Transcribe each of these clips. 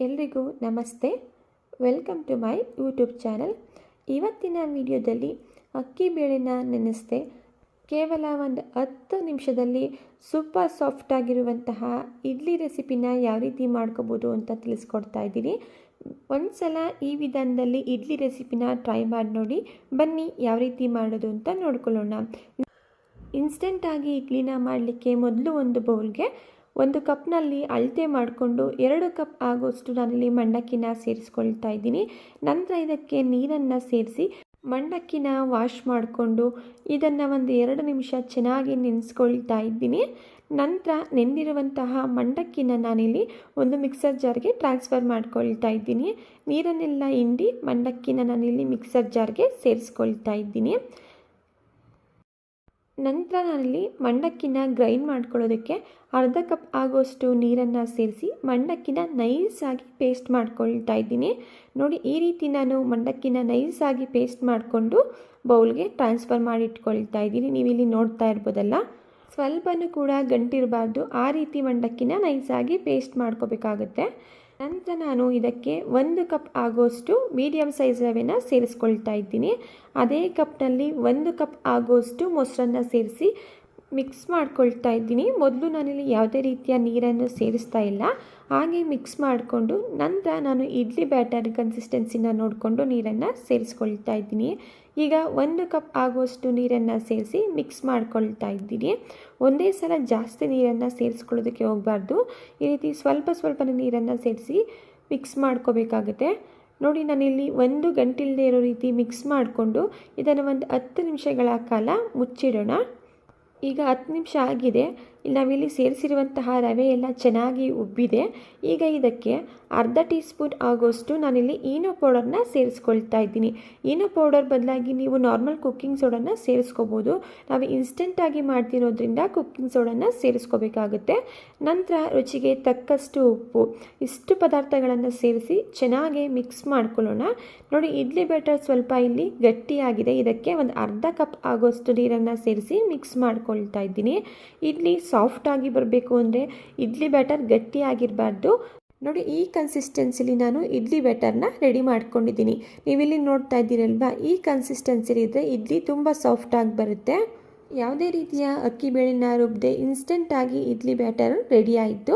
ಎಲ್ರಿಗೂ ನಮಸ್ತೆ. Welcome to my YouTube channel. ಇವತ್ತಿನ ವಿಡಿಯೋದಲ್ಲಿ ಅಕ್ಕಿ ಬೇಳೆನ ನೆನೆಸ್ದೆ ಕೇವಲ ಒಂದು 10 ನಿಮಿಷದಲ್ಲಿ ಸೂಪರ್ ಸಾಫ್ಟ್ ಆಗಿರುವಂತಹ ಇಡ್ಲಿ ರೆಸಿಪಿನ ಯಾವ ರೀತಿ ಮಾಡ್ಕೋಬೋದು ಅಂತ ತಿಳಿಸ್ಕೊಡ್ತಾ ಇದ್ದೀನಿ. ಒಂದ್ಸಲ ಈ ವಿಧಾನದಲ್ಲಿ ಇಡ್ಲಿ ರೆಸಿಪಿನ ಟ್ರೈ ಮಾಡಿ ನೋಡಿ. ಬನ್ನಿ ಯಾವ ರೀತಿ ಮಾಡೋದು ಅಂತ ನೋಡ್ಕೊಳ್ಳೋಣ. ಇನ್ಸ್ಟೆಂಟಾಗಿ ಇಡ್ಲಿನ ಮಾಡಲಿಕ್ಕೆ ಮೊದಲು ಒಂದು ಬೌಲ್ಗೆ 1 ಕಪ್ನಲ್ಲಿ ಅಳತೆ ಮಾಡಿಕೊಂಡು 2 ಕಪ್ ಆಗೋಷ್ಟು ನಾನಿಲ್ಲಿ ಮಂಡಕ್ಕಿನ ಸೇರಿಸ್ಕೊಳ್ತಾ ಇದ್ದೀನಿ. ನಂತರ ಇದಕ್ಕೆ ನೀರನ್ನು ಸೇರಿಸಿ ಮಂಡಕ್ಕಿನ ವಾಶ್ ಮಾಡಿಕೊಂಡು ಇದನ್ನು ಒಂದು 2 ನಿಮಿಷ ಚೆನ್ನಾಗಿ ನೆನೆಸ್ಕೊಳ್ತಾ ಇದ್ದೀನಿ. ನಂತರ ನೆಂದಿರುವಂತಹ ಮಂಡಕ್ಕಿನ ನಾನಿಲ್ಲಿ ಒಂದು ಮಿಕ್ಸರ್ ಜಾರ್ಗೆ ಟ್ರಾನ್ಸ್ಫರ್ ಮಾಡ್ಕೊಳ್ತಾ ಇದ್ದೀನಿ. ನೀರನ್ನೆಲ್ಲ ಹಿಂಡಿ ಮಂಡಕ್ಕಿನ ನಾನಿಲ್ಲಿ ಮಿಕ್ಸರ್ ಜಾರ್ಗೆ ಸೇರಿಸ್ಕೊಳ್ತಾ ಇದ್ದೀನಿ. ನಂತರ ನಾನಿಲ್ಲಿ ಮಂಡಕ್ಕಿನ ಗ್ರೈಂಡ್ ಮಾಡ್ಕೊಳ್ಳೋದಕ್ಕೆ ಅರ್ಧ ಕಪ್ ಆಗೋಷ್ಟು ನೀರನ್ನು ಸೇರಿಸಿ ಮಂಡಕ್ಕಿನ ನೈಸಾಗಿ ಪೇಸ್ಟ್ ಮಾಡ್ಕೊಳ್ತಾ ಇದ್ದೀನಿ. ನೋಡಿ, ಈ ರೀತಿ ನಾನು ಮಂಡಕ್ಕಿನ ನೈಸಾಗಿ ಪೇಸ್ಟ್ ಮಾಡಿಕೊಂಡು ಬೌಲ್ಗೆ ಟ್ರಾನ್ಸ್ಫರ್ ಮಾಡಿ ಇಟ್ಕೊಳ್ತಾ ಇದ್ದೀನಿ. ನೀವಿಲ್ಲಿ ನೋಡ್ತಾ ಇರ್ಬೋದಲ್ಲ, ಸ್ವಲ್ಪನೂ ಕೂಡ ಗಂಟಿರಬಾರ್ದು, ಆ ರೀತಿ ಮಂಡಕ್ಕಿನ ನೈಸಾಗಿ ಪೇಸ್ಟ್ ಮಾಡ್ಕೋಬೇಕಾಗುತ್ತೆ. ನಂತರ ನಾನು ಇದಕ್ಕೆ 1 ಕಪ್ ಆಗೋಷ್ಟು ಮೀಡಿಯಮ್ ಸೈಜ್ ರವೆನ ಸೇರಿಸ್ಕೊಳ್ತಾ ಇದ್ದೀನಿ. ಅದೇ ಕಪ್ನಲ್ಲಿ 1 ಕಪ್ ಆಗೋಷ್ಟು ಮೊಸರನ್ನ ಸೇರಿಸಿ ಮಿಕ್ಸ್ ಮಾಡ್ಕೊಳ್ತಾ ಇದ್ದೀನಿ. ಮೊದಲು ನಾನಿಲ್ಲಿ ಯಾವುದೇ ರೀತಿಯ ನೀರನ್ನು ಸೇರಿಸ್ತಾ ಇಲ್ಲ, ಹಾಗೆ ಮಿಕ್ಸ್ ಮಾಡಿಕೊಂಡು ನಂತರ ನಾನು ಇಡ್ಲಿ ಬ್ಯಾಟರ್ ಕನ್ಸಿಸ್ಟೆನ್ಸಿನ ನೋಡಿಕೊಂಡು ನೀರನ್ನು ಸೇರಿಸ್ಕೊಳ್ತಾ ಇದ್ದೀನಿ. ಈಗ 1 ಕಪ್ ಆಗೋಷ್ಟು ನೀರನ್ನು ಸೇರಿಸಿ ಮಿಕ್ಸ್ ಮಾಡ್ಕೊಳ್ತಾ ಇದ್ದೀನಿ. ಒಂದೇ ಸಲ ಜಾಸ್ತಿ ನೀರನ್ನು ಸೇರಿಸ್ಕೊಳ್ಳೋದಕ್ಕೆ ಹೋಗಬಾರ್ದು. ಈ ರೀತಿ ಸ್ವಲ್ಪ ನೀರನ್ನು ಸೇರಿಸಿ ಮಿಕ್ಸ್ ಮಾಡ್ಕೋಬೇಕಾಗುತ್ತೆ. ನೋಡಿ, ನಾನಿಲ್ಲಿ 1 ಗಂಟಿಲ್ಲದೆ ಇರೋ ರೀತಿ ಮಿಕ್ಸ್ ಮಾಡಿಕೊಂಡು ಇದನ್ನು ಒಂದು 10 ನಿಮಿಷಗಳ ಕಾಲ ಮುಚ್ಚಿಡೋಣ. ಈಗ 10 ನಿಮಿಷ ಆಗಿದೆ. ನಾವಿಲ್ಲಿ ಸೇರಿಸಿರುವಂತಹ ರವೆ ಎಲ್ಲ ಚೆನ್ನಾಗಿ ಉಬ್ಬಿದೆ. ಈಗ ಇದಕ್ಕೆ ಅರ್ಧ ಟೀ ಸ್ಪೂನ್ ಆಗೋಷ್ಟು ನಾನಿಲ್ಲಿ ಈನೋ ಪೌಡರ್ನ ಸೇರಿಸ್ಕೊಳ್ತಾ ಇದ್ದೀನಿ. ಈನೋ ಪೌಡರ್ ಬದಲಾಗಿ ನೀವು ನಾರ್ಮಲ್ ಕುಕ್ಕಿಂಗ್ ಸೋಡನ್ನ ಸೇರಿಸ್ಕೋಬೋದು. ನಾವು ಇನ್ಸ್ಟೆಂಟಾಗಿ ಮಾಡ್ತಿರೋದ್ರಿಂದ ಕುಕ್ಕಿಂಗ್ ಸೋಡನ್ನ ಸೇರಿಸ್ಕೋಬೇಕಾಗುತ್ತೆ. ನಂತರ ರುಚಿಗೆ ತಕ್ಕಷ್ಟು ಉಪ್ಪು, ಇಷ್ಟು ಪದಾರ್ಥಗಳನ್ನು ಸೇರಿಸಿ ಚೆನ್ನಾಗಿ ಮಿಕ್ಸ್ ಮಾಡ್ಕೊಳ್ಳೋಣ. ನೋಡಿ, ಇಡ್ಲಿ ಬ್ಯಾಟರ್ ಸ್ವಲ್ಪ ಇಲ್ಲಿ ಗಟ್ಟಿಯಾಗಿದೆ. ಇದಕ್ಕೆ ಒಂದು ಅರ್ಧ ಕಪ್ ಆಗೋಷ್ಟು ನೀರನ್ನು ಸೇರಿಸಿ ಮಿಕ್ಸ್ ಮಾಡ್ಕೊಳ್ತಾ ಇದ್ದೀನಿ. ಇಡ್ಲಿ ಸಾಫ್ಟಾಗಿ ಬರಬೇಕು ಅಂದರೆ ಇಡ್ಲಿ ಬ್ಯಾಟರ್ ಗಟ್ಟಿಯಾಗಿರಬಾರ್ದು. ನೋಡಿ, ಈ ಕನ್ಸಿಸ್ಟೆನ್ಸಿಲಿ ನಾನು ಇಡ್ಲಿ ಬ್ಯಾಟರ್ನ ರೆಡಿ ಮಾಡ್ಕೊಂಡಿದ್ದೀನಿ. ನೀವಿಲ್ಲಿ ನೋಡ್ತಾ ಇದ್ದೀರಲ್ವಾ, ಈ ಕನ್ಸಿಸ್ಟೆನ್ಸಿಲಿ ಇದ್ದರೆ ಇಡ್ಲಿ ತುಂಬ ಸಾಫ್ಟಾಗಿ ಬರುತ್ತೆ. ಯಾವುದೇ ರೀತಿಯ ಅಕ್ಕಿ ಬೇಳೆನ ರುಬ್ಬದೆ ಇನ್ಸ್ಟೆಂಟಾಗಿ ಇಡ್ಲಿ ಬ್ಯಾಟರ್ ರೆಡಿ ಆಯಿತು.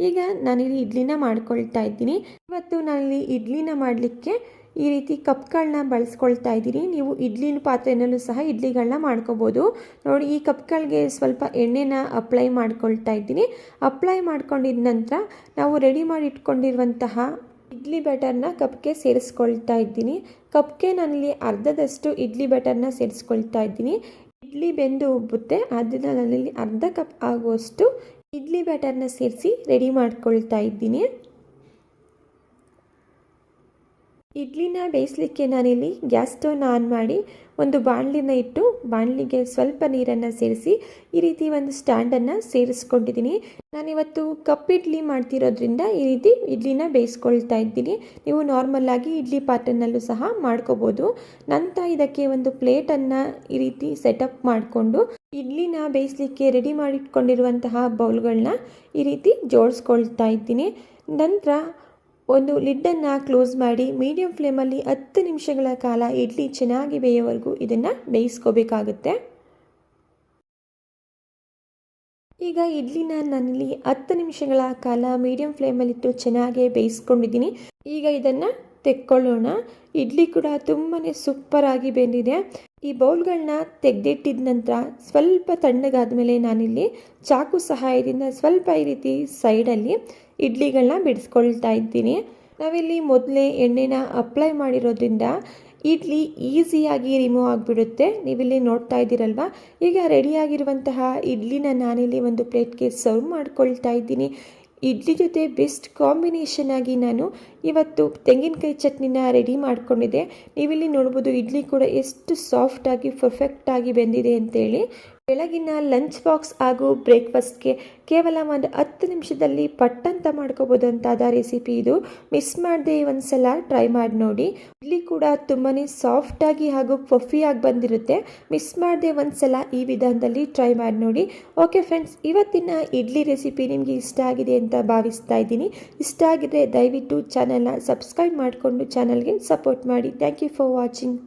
ಈಗ ನಾನಿಲ್ಲಿ ಇಡ್ಲಿನ ಮಾಡ್ಕೊಳ್ತಾ ಇದ್ದೀನಿ. ಇವತ್ತು ನಾನಿಲ್ಲಿ ಇಡ್ಲಿನ ಮಾಡಲಿಕ್ಕೆ ಈ ರೀತಿ ಕಪ್ಗಳನ್ನ ಬಳಸ್ಕೊಳ್ತಾ ಇದ್ದೀನಿ. ನೀವು ಇಡ್ಲಿ ಪಾತ್ರೆಯಲ್ಲೂ ಸಹ ಇಡ್ಲಿಗಳನ್ನ ಮಾಡ್ಕೋಬೋದು. ನೋಡಿ, ಈ ಕಪ್ಗಳಿಗೆ ಸ್ವಲ್ಪ ಎಣ್ಣೆನ ಅಪ್ಲೈ ಮಾಡ್ಕೊಳ್ತಾ ಇದ್ದೀನಿ. ಅಪ್ಲೈ ಮಾಡ್ಕೊಂಡಿದ ನಂತರ ನಾವು ರೆಡಿ ಮಾಡಿ ಇಟ್ಕೊಂಡಿರುವಂತಹ ಇಡ್ಲಿ ಬ್ಯಾಟರ್ನ ಕಪ್ಗೆ ಸೇರಿಸ್ಕೊಳ್ತಾ ಇದ್ದೀನಿ. ಕಪ್ಗೆ ನಾನಿಲ್ಲಿ ಅರ್ಧದಷ್ಟು ಇಡ್ಲಿ ಬ್ಯಾಟರ್ನ ಸೇರಿಸ್ಕೊಳ್ತಾ ಇದ್ದೀನಿ. ಇಡ್ಲಿ ಬೆಂದು ಉಬ್ಬುತ್ತೆ, ಅದನ್ನು ನಾನಿಲ್ಲಿ ಅರ್ಧ ಕಪ್ ಆಗುವಷ್ಟು ಇಡ್ಲಿ ಬ್ಯಾಟರ್ನ ಸೇರಿಸಿ ರೆಡಿ ಮಾಡ್ಕೊಳ್ತಾ ಇದ್ದೀನಿ. ಇಡ್ಲಿನ ಬೇಯಿಸಲಿಕ್ಕೆ ನಾನಿಲ್ಲಿ ಗ್ಯಾಸ್ ಸ್ಟವ್ನ ಆನ್ ಮಾಡಿ ಒಂದು ಬಾಣಲಿನ ಇಟ್ಟು ಬಾಣಲಿಗೆ ಸ್ವಲ್ಪ ನೀರನ್ನು ಸೇರಿಸಿ ಈ ರೀತಿ ಒಂದು ಸ್ಟ್ಯಾಂಡನ್ನು ಸೇರಿಸ್ಕೊಂಡಿದ್ದೀನಿ. ನಾನಿವತ್ತು ಕಪ್ ಇಡ್ಲಿ ಮಾಡ್ತಿರೋದ್ರಿಂದ ಈ ರೀತಿ ಇಡ್ಲಿನ ಬೇಯಿಸ್ಕೊಳ್ತಾ ಇದ್ದೀನಿ. ನೀವು ನಾರ್ಮಲ್ಲಾಗಿ ಇಡ್ಲಿ ಪಾತ್ರೆನಲ್ಲೂ ಸಹ ಮಾಡ್ಕೋಬೋದು. ನಂತರ ಇದಕ್ಕೆ ಒಂದು ಪ್ಲೇಟನ್ನು ಈ ರೀತಿ ಸೆಟಪ್ ಮಾಡಿಕೊಂಡು ಇಡ್ಲಿನ ಬೇಯಿಸಲಿಕ್ಕೆ ರೆಡಿ ಮಾಡಿಟ್ಕೊಂಡಿರುವಂತಹ ಬೌಲ್ಗಳನ್ನ ಈ ರೀತಿ ಜೋಡಿಸ್ಕೊಳ್ತಾ ಇದ್ದೀನಿ. ನಂತರ ಒಂದು ಲಿಡ್ಡನ್ನು ಕ್ಲೋಸ್ ಮಾಡಿ ಮೀಡಿಯಂ ಫ್ಲೇಮಲ್ಲಿ 10 ನಿಮಿಷಗಳ ಕಾಲ ಇಡ್ಲಿ ಚೆನ್ನಾಗಿ ಬೇಯೋವರೆಗೂ ಇದನ್ನು ಬೇಯಿಸ್ಕೋಬೇಕಾಗುತ್ತೆ. ಈಗ ಇಡ್ಲಿನ ನಾನಿಲ್ಲಿ 10 ನಿಮಿಷಗಳ ಕಾಲ ಮೀಡಿಯಂ ಫ್ಲೇಮಲ್ಲಿಟ್ಟು ಚೆನ್ನಾಗಿ ಬೇಯಿಸ್ಕೊಂಡಿದ್ದೀನಿ. ಈಗ ಇದನ್ನು ತೆಕ್ಕೊಳ್ಳೋಣ. ಇಡ್ಲಿ ಕೂಡ ತುಂಬಾ ಸೂಪರಾಗಿ ಬೆಂದಿದೆ. ಈ ಬೌಲ್ಗಳನ್ನ ತೆಗೆದಿಟ್ಟಿದ ನಂತರ ಸ್ವಲ್ಪ ತಣ್ಣಗಾದ ಮೇಲೆ ನಾನಿಲ್ಲಿ ಚಾಕು ಸಹಾಯದಿಂದ ಸ್ವಲ್ಪ ಈ ರೀತಿ ಸೈಡಲ್ಲಿ ಇಡ್ಲಿಗಳನ್ನ ಬಿಡಿಸ್ಕೊಳ್ತಾ ಇದ್ದೀನಿ. ನಾವಿಲ್ಲಿ ಮೊದಲೇ ಎಣ್ಣೆನ ಅಪ್ಲೈ ಮಾಡಿರೋದ್ರಿಂದ ಇಡ್ಲಿ ಈಸಿಯಾಗಿ ರಿಮೂವ್ ಆಗಿಬಿಡುತ್ತೆ. ನೀವಿಲ್ಲಿ ನೋಡ್ತಾ ಇದ್ದೀರಲ್ವ. ಈಗ ರೆಡಿಯಾಗಿರುವಂತಹ ಇಡ್ಲಿನ ನಾನಿಲ್ಲಿ ಒಂದು ಪ್ಲೇಟ್ಗೆ ಸರ್ವ್ ಮಾಡ್ಕೊಳ್ತಾ ಇದ್ದೀನಿ. ಇಡ್ಲಿ ಜೊತೆ ಬೆಸ್ಟ್ ಕಾಂಬಿನೇಷನ್ ಆಗಿ ನಾನು ಇವತ್ತು ತೆಂಗಿನಕಾಯಿ ಚಟ್ನಿನ ರೆಡಿ ಮಾಡ್ಕೊಂಡಿದ್ದೆ. ನೀವಿಲ್ಲಿ ನೋಡ್ಬೋದು ಇಡ್ಲಿ ಕೂಡ ಎಷ್ಟು ಸಾಫ್ಟಾಗಿ ಪರ್ಫೆಕ್ಟಾಗಿ ಬೆಂದಿದೆ ಅಂತೇಳಿ. ಬೆಳಗಿನ ಲಂಚ್ ಬಾಕ್ಸ್ ಹಾಗೂ ಬ್ರೇಕ್ಫಾಸ್ಟ್ಗೆ ಕೇವಲ ಒಂದು 10 ನಿಮಿಷದಲ್ಲಿ ಪಟ್ಟಂತ ಮಾಡ್ಕೋಬೋದಂತಾದ ರೆಸಿಪಿ ಇದು. ಮಿಸ್ ಮಾಡದೆ ಒಂದ್ಸಲ ಟ್ರೈ ಮಾಡಿ ನೋಡಿ. ಇಡ್ಲಿ ಕೂಡ ತುಂಬಾ ಸಾಫ್ಟಾಗಿ ಹಾಗೂ ಪಫಿಯಾಗಿ ಬಂದಿರುತ್ತೆ. ಮಿಸ್ ಮಾಡದೆ ಒಂದ್ಸಲ ಈ ವಿಧಾನದಲ್ಲಿ ಟ್ರೈ ಮಾಡಿ ನೋಡಿ. ಓಕೆ ಫ್ರೆಂಡ್ಸ್, ಇವತ್ತಿನ ಇಡ್ಲಿ ರೆಸಿಪಿ ನಿಮಗೆ ಇಷ್ಟ ಆಗಿದೆ ಅಂತ ಭಾವಿಸ್ತಾ ಇದ್ದೀನಿ. ಇಷ್ಟ ಆಗಿದ್ರೆ ದಯವಿಟ್ಟು ಚಾನಲ್ನ ಸಬ್ಸ್ಕ್ರೈಬ್ ಮಾಡಿಕೊಂಡು ಚಾನಲ್ಗೆ ಸಪೋರ್ಟ್ ಮಾಡಿ. Thank you for watching.